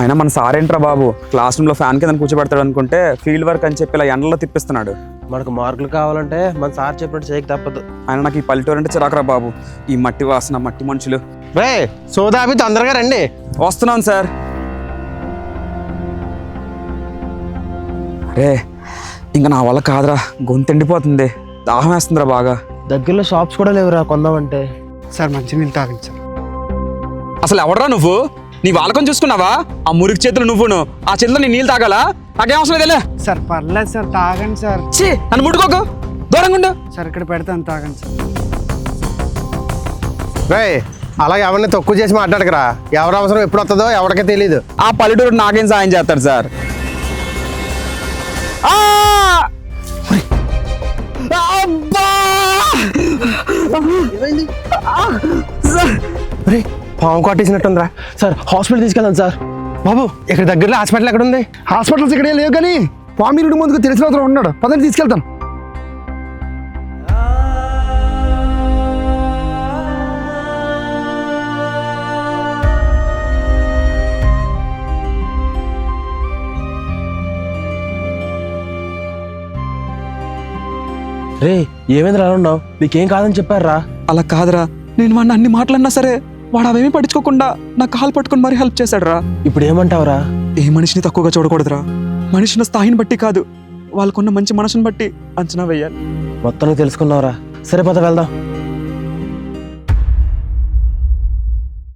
అయినా మన సార్ ఏంట్రా బాబు, క్లాస్ రూమ్లో ఫ్యాన్ కింద కూర్చోబెడతాడు అనుకుంటే ఫీల్డ్ వర్క్ అని చెప్పి ఇలా ఎండలో తిప్పిస్తున్నాడు. మనకు మార్కులు కావాలంటే మన సార్ చెప్పినట్టు చేయక తప్పదు. ఆయన నాకు ఈ పల్లెటూరు అంటే చిరాకురా బాబు. ఈ మట్టి వాసన, మట్టి మనుషులు. రే సోదాపి తొందరగా రండి. వస్తున్నాను సార్. అరే ఇంకా నా వల్ల కాదురా, గొంతు ఎండిపోతుంది, దాహం వేస్తుందిరా బాగా. దగ్గరలో షాప్స్ కూడా లేవురా కొందామంటే. సార్ మంచినీళ్ళు తాగండి సార్. అసలు ఎవడరా నువ్వు? నీ వాళ్ళకం చూసుకున్నావా? ఆ మురికి చేతులు నువ్వును, ఆ చేతిలో నీ నీళ్ళు తాగాలా? నాకేం అవసరం లేదులే. సార్ పర్లేదు సార్, తాగండి సార్. ఛీ, నన్ను ముట్టుకోకు, దూరంగా ఉండు. సార్ ఇక్కడ పెడతాను, తాగండి సార్. రే అలాగే ఎవరిని తక్కువ చేసి మాట్లాడకరా. ఎవరి అవసరం ఎప్పుడు వస్తుందో ఎవరికే తెలీదు. ఆ పల్లెటూరు నాకేం సాయం చేస్తాడు సార్? ఆ! అబ్బా! సార్, రే పాము కొట్టేసినట్టుందిరా. సార్ హాస్పిటల్ తీసుకెళ్దాం సార్. బాబు ఇక్కడ దగ్గరలో హాస్పిటల్ ఎక్కడ ఉంది? హాస్పిటల్స్ ఇక్కడే లేవు కానీ పామిరుడు ముందుకు తెలిసిన అతను ఉన్నాడు, పదండి తీసుకెళ్తాను. రే ఏమైంది అలా ఉన్నావు? నీకేం కాదని చెప్పారా? అలా కాదురా, నేను వాడిని అన్ని మాటలన్నా సరే వాడు అవేమీ పట్టించుకోకుండా నా కాలు పట్టుకుని మరీ హెల్ప్ చేశాడు రా. ఇప్పుడు ఏమంటావురా? ఏ మనిషిని తక్కువగా చూడకూడదురా. మనిషిని స్థాయిని బట్టి కాదు, వాళ్ళకున్న మంచి మనసుని బట్టి అంచనా వేయాలి. మొత్తానికి తెలుసుకున్నావురా. సరే పద వెళ్దాం.